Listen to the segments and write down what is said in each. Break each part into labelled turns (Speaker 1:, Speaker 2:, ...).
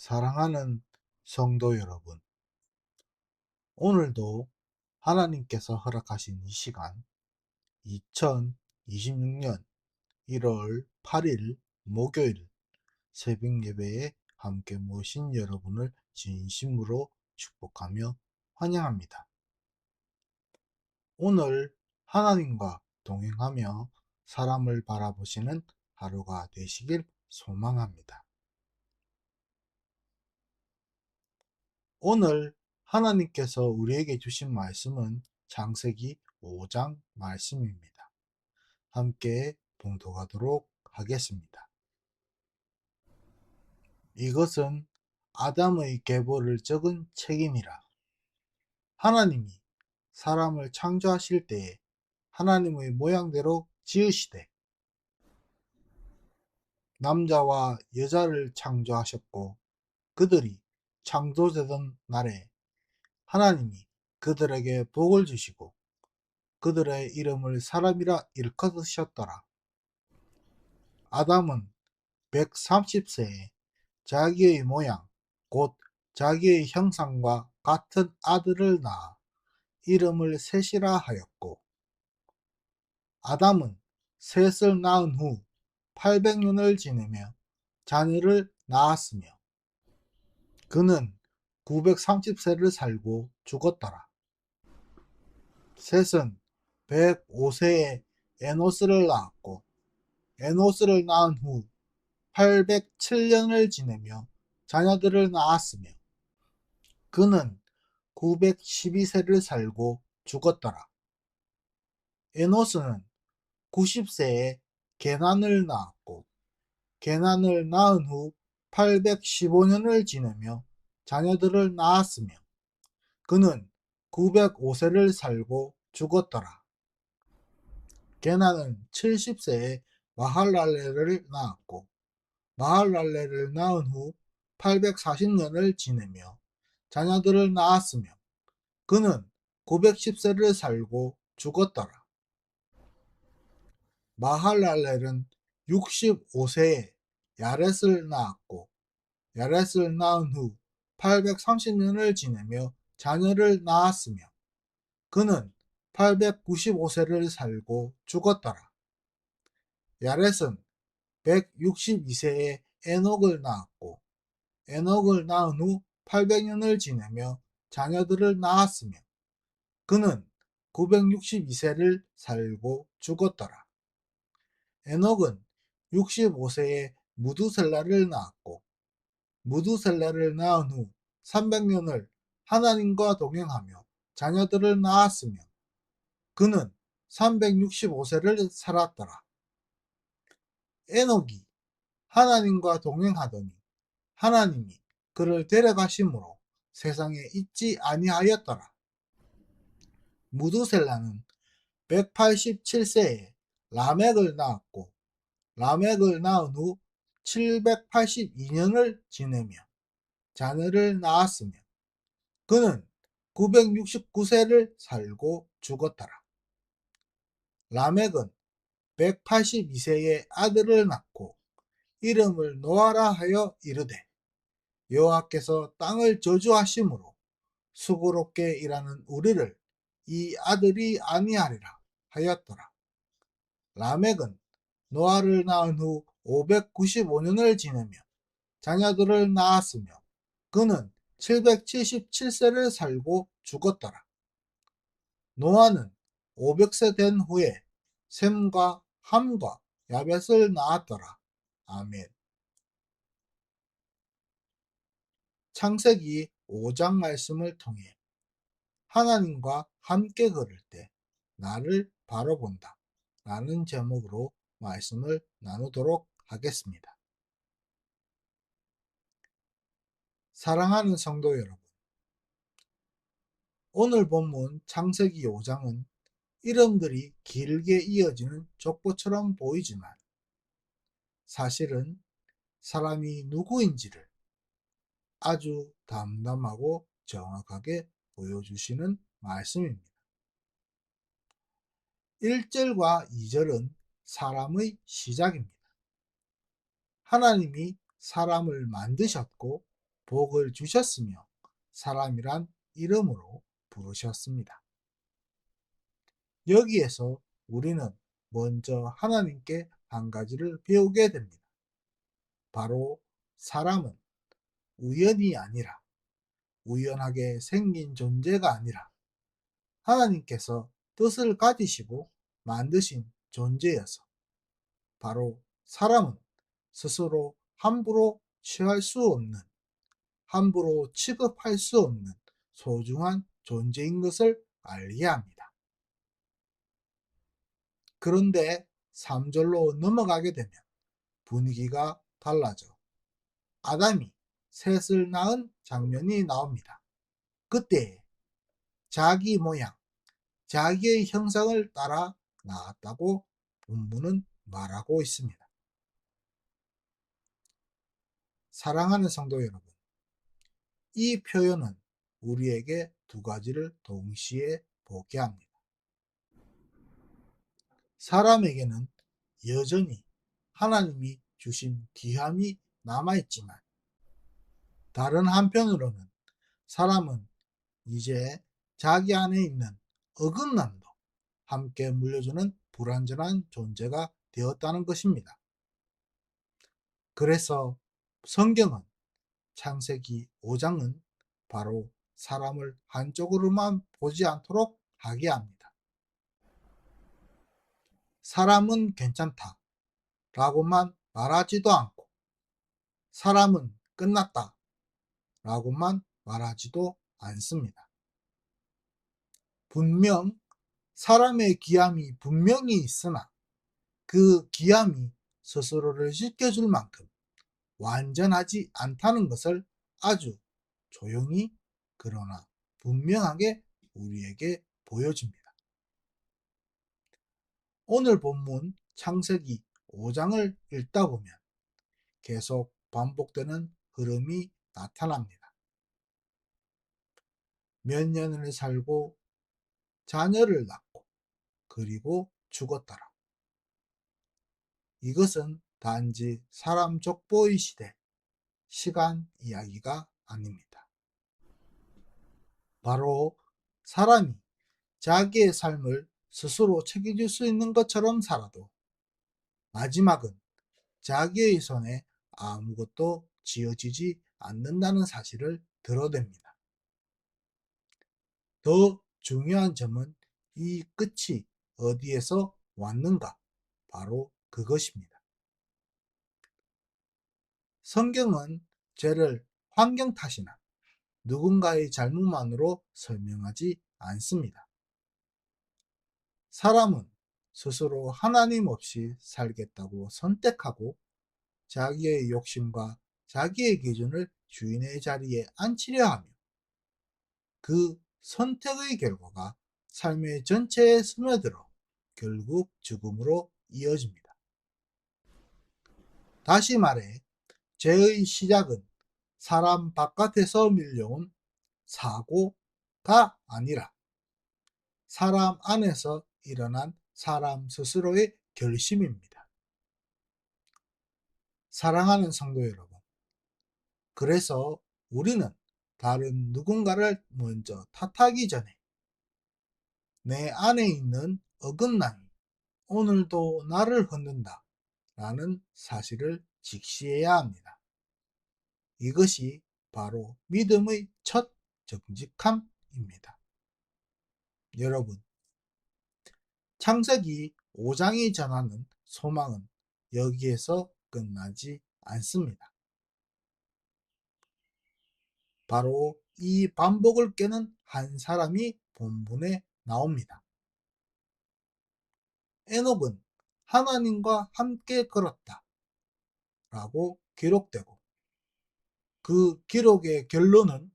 Speaker 1: 사랑하는 성도 여러분, 오늘도 하나님께서 허락하신 이 시간, 2026년 1월 8일 목요일 새벽 예배에 함께 모신 여러분을 진심으로 축복하며 환영합니다. 오늘 하나님과 동행하며 사람을 바라보시는 하루가 되시길 소망합니다. 오늘 하나님께서 우리에게 주신 말씀은 창세기 5장 말씀입니다. 함께 봉독하도록 하겠습니다. 이것은 아담의 계보를 적은 책이니라. 하나님이 사람을 창조하실 때에 하나님의 모양대로 지으시되 남자와 여자를 창조하셨고, 그들이 창조되던 날에 하나님이 그들에게 복을 주시고 그들의 이름을 사람이라 일컫으셨더라. 아담은 130세에 자기의 모양 곧 자기의 형상과 같은 아들을 낳아 이름을 셋이라 하였고, 아담은 셋을 낳은 후 800년을 지내며 자녀를 낳았으며 그는 930세를 살고 죽었더라. 셋은 105세에 에노스를 낳았고, 에노스를 낳은 후 807년을 지내며 자녀들을 낳았으며 그는 912세를 살고 죽었더라. 에노스는 90세에 게난을 낳았고, 게난을 낳은 후 815년을 지내며 자녀들을 낳았으며 그는 905세를 살고 죽었더라. 게난은 70세에 마할랄레를 낳았고, 마할랄레를 낳은 후 840년을 지내며 자녀들을 낳았으며 그는 910세를 살고 죽었더라. 마할랄렐은 65세에 야렛을 낳았고, 야렛을 낳은 후 830년을 지내며 자녀를 낳았으며 그는 895세를 살고 죽었더라. 야렛은 162세에 에녹을 낳았고, 에녹을 낳은 후 800년을 지내며 자녀들을 낳았으며 그는 962세를 살고 죽었더라. 에녹은 65세에 무두셀라를 낳았고, 무두셀라를 낳은 후 300년을 하나님과 동행하며 자녀들을 낳았으며 그는 365세를 살았더라. 에녹이 하나님과 동행하더니 하나님이 그를 데려가심으로 세상에 있지 아니하였더라. 무두셀라는 187세에 라멕을 낳았고, 라멕을 낳은 후 782년을 지내며 자녀를 낳았으며 그는 969세를 살고 죽었더라. 라멕은 182세에 아들을 낳고 이름을 노아라 하여 이르되 여호와께서 땅을 저주하심으로 수고롭게 일하는 우리를 이 아들이 아니하리라 하였더라. 라멕은 노아를 낳은 후 595년을 지내며 자녀들을 낳았으며 그는 777세를 살고 죽었더라. 노아는 500세 된 후에 셈과 함과 야벳을 낳았더라. 아멘. 창세기 5장 말씀을 통해 하나님과 함께 걸을 때 나를 바로 본다 라는 제목으로 말씀을 나누도록 하겠습니다. 사랑하는 성도 여러분, 오늘 본문 창세기 5장은 이름들이 길게 이어지는 족보처럼 보이지만 사실은 사람이 누구인지를 아주 담담하고 정확하게 보여주시는 말씀입니다. 1절과 2절은 사람의 시작입니다. 하나님이 사람을 만드셨고 복을 주셨으며 사람이란 이름으로 부르셨습니다. 여기에서 우리는 먼저 하나님께 한 가지를 배우게 됩니다. 바로 사람은 우연이 아니라, 우연하게 생긴 존재가 아니라 하나님께서 뜻을 가지시고 만드신 존재여서, 바로 사람은 스스로 함부로 취할 수 없는, 함부로 취급할 수 없는 소중한 존재인 것을 알게 합니다. 그런데 3절로 넘어가게 되면 분위기가 달라져 아담이 셋을 낳은 장면이 나옵니다. 그때 자기 모양, 자기의 형상을 따라 낳았다고 본문은 말하고 있습니다. 사랑하는 성도 여러분, 이 표현은 우리에게 두 가지를 동시에 보게 합니다. 사람에게는 여전히 하나님이 주신 귀함이 남아있지만, 다른 한편으로는 사람은 이제 자기 안에 있는 어긋남도 함께 물려주는 불완전한 존재가 되었다는 것입니다. 그래서 성경은, 창세기 5장은 바로 사람을 한쪽으로만 보지 않도록 하게 합니다. 사람은 괜찮다 라고만 말하지도 않고, 사람은 끝났다 라고만 말하지도 않습니다. 분명 사람의 귀함이 분명히 있으나 그 귀함이 스스로를 지켜줄 만큼 완전하지 않다는 것을 아주 조용히, 그러나 분명하게 우리에게 보여줍니다. 오늘 본문 창세기 5장을 읽다 보면 계속 반복되는 흐름이 나타납니다. 몇 년을 살고 자녀를 낳고 그리고 죽었더라. 이것은 단지 사람 족보의 시대, 시간 이야기가 아닙니다. 바로 사람이 자기의 삶을 스스로 책임질 수 있는 것처럼 살아도 마지막은 자기의 손에 아무것도 지어지지 않는다는 사실을 드러냅니다. 더 중요한 점은 이 끝이 어디에서 왔는가? 바로 그것입니다. 성경은 죄를 환경 탓이나 누군가의 잘못만으로 설명하지 않습니다. 사람은 스스로 하나님 없이 살겠다고 선택하고 자기의 욕심과 자기의 기준을 주인의 자리에 앉히려 하며, 그 선택의 결과가 삶의 전체에 스며들어 결국 죽음으로 이어집니다. 다시 말해, 죄의 시작은 사람 바깥에서 밀려온 사고가 아니라 사람 안에서 일어난 사람 스스로의 결심입니다. 사랑하는 성도 여러분, 그래서 우리는 다른 누군가를 먼저 탓하기 전에 내 안에 있는 어긋남이 오늘도 나를 흔든다 라는 사실을 직시해야 합니다. 이것이 바로 믿음의 첫 정직함입니다. 여러분, 창세기 5장이 전하는 소망은 여기에서 끝나지 않습니다. 바로 이 반복을 깨는 한 사람이 본문에 나옵니다. 에녹은 하나님과 함께 걸었다 라고 기록되고, 그 기록의 결론은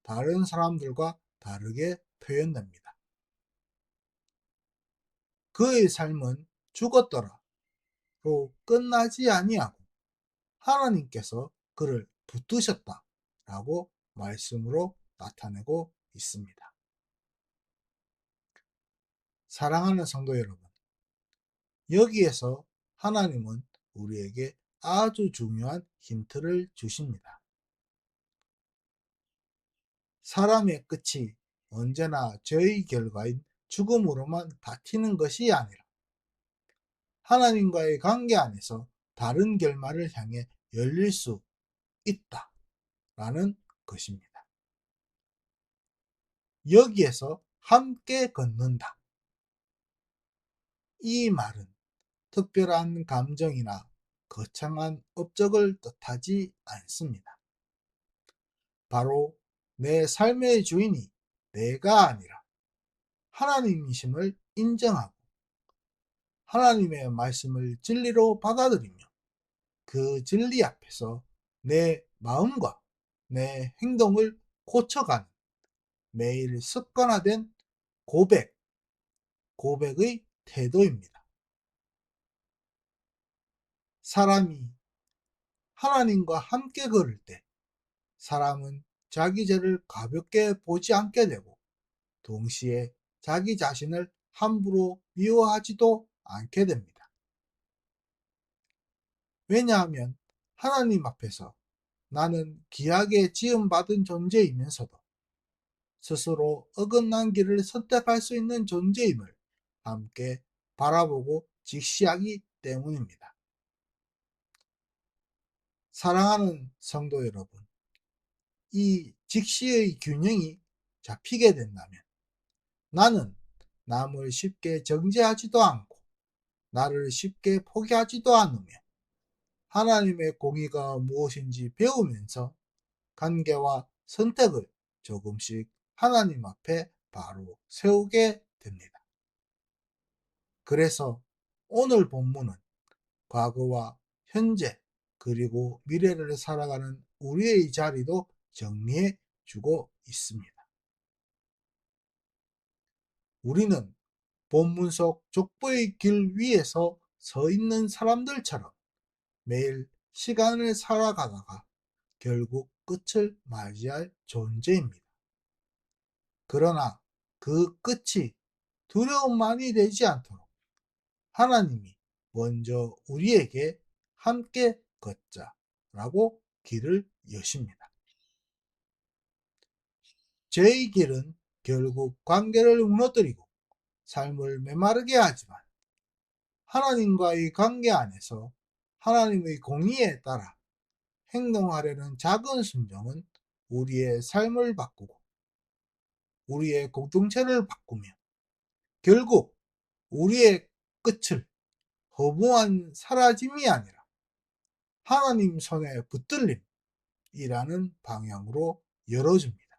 Speaker 1: 다른 사람들과 다르게 표현됩니다. 그의 삶은 죽었더라로 끝나지 아니하고 하나님께서 그를 붙드셨다 라고 말씀으로 나타내고 있습니다. 사랑하는 성도 여러분, 여기에서 하나님은 우리에게 아주 중요한 힌트를 주십니다. 사람의 끝이 언제나 죄의 결과인 죽음으로만 닫히는 것이 아니라 하나님과의 관계 안에서 다른 결말을 향해 열릴 수 있다라는 것입니다. 여기에서 함께 걷는다. 이 말은 특별한 감정이나 거창한 업적을 뜻하지 않습니다. 바로 내 삶의 주인이 내가 아니라 하나님이심을 인정하고 하나님의 말씀을 진리로 받아들이며 그 진리 앞에서 내 마음과 내 행동을 고쳐가는 매일 습관화된 고백의 태도입니다. 사람이 하나님과 함께 걸을 때 사람은 자기 죄를 가볍게 보지 않게 되고 동시에 자기 자신을 함부로 미워하지도 않게 됩니다. 왜냐하면 하나님 앞에서 나는 귀하게 지음받은 존재이면서도 스스로 어긋난 길을 선택할 수 있는 존재임을 함께 바라보고 직시하기 때문입니다. 사랑하는 성도 여러분, 이 직시의 균형이 잡히게 된다면 나는 남을 쉽게 정죄하지도 않고 나를 쉽게 포기하지도 않으며 하나님의 공의가 무엇인지 배우면서 관계와 선택을 조금씩 하나님 앞에 바로 세우게 됩니다. 그래서 오늘 본문은 과거와 현재 그리고 미래를 살아가는 우리의 자리도 정리해 주고 있습니다. 우리는 본문 속 족보의 길 위에서 서 있는 사람들처럼 매일 시간을 살아가다가 결국 끝을 맞이할 존재입니다. 그러나 그 끝이 두려움만이 되지 않도록 하나님이 먼저 우리에게 함께 걷자라고 길을 여십니다. 죄의 길은 결국 관계를 무너뜨리고 삶을 메마르게 하지만 하나님과의 관계 안에서 하나님의 공의에 따라 행동하려는 작은 순종은 우리의 삶을 바꾸고 우리의 공동체를 바꾸며 결국 우리의 끝을 허무한 사라짐이 아니라 하나님 손에 붙들림이라는 방향으로 열어줍니다.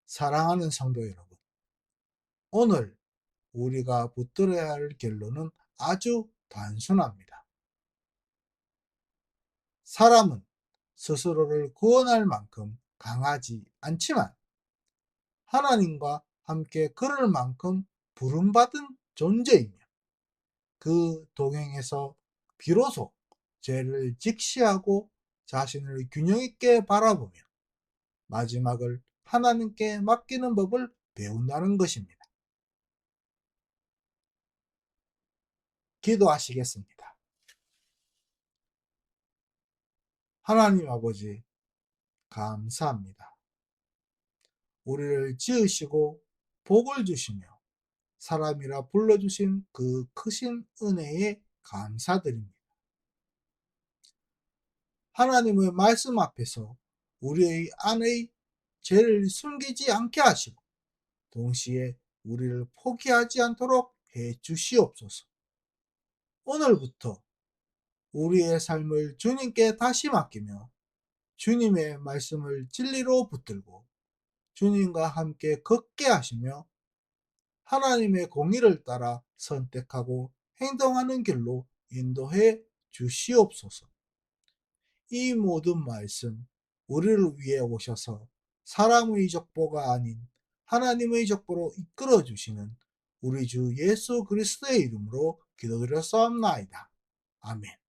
Speaker 1: 사랑하는 성도 여러분, 오늘 우리가 붙들어야 할 결론은 아주 단순합니다. 사람은 스스로를 구원할 만큼 강하지 않지만 하나님과 함께 걸을 만큼 부름받은 존재이며 그 동행에서 비로소 죄를 직시하고 자신을 균형 있게 바라보며 마지막을 하나님께 맡기는 법을 배운다는 것입니다. 기도하시겠습니다. 하나님 아버지, 감사합니다. 우리를 지으시고 복을 주시며 사람이라 불러주신 그 크신 은혜에 감사드립니다. 하나님의 말씀 앞에서 우리의 안의 죄를 숨기지 않게 하시고 동시에 우리를 포기하지 않도록 해 주시옵소서. 오늘부터 우리의 삶을 주님께 다시 맡기며 주님의 말씀을 진리로 붙들고 주님과 함께 걷게 하시며 하나님의 공의를 따라 선택하고 행동하는 길로 인도해 주시옵소서. 이 모든 말씀 우리를 위해 오셔서 사람의 족보가 아닌 하나님의 족보로 이끌어 주시는 우리 주 예수 그리스도의 이름으로 기도드렸사옵나이다. 아멘.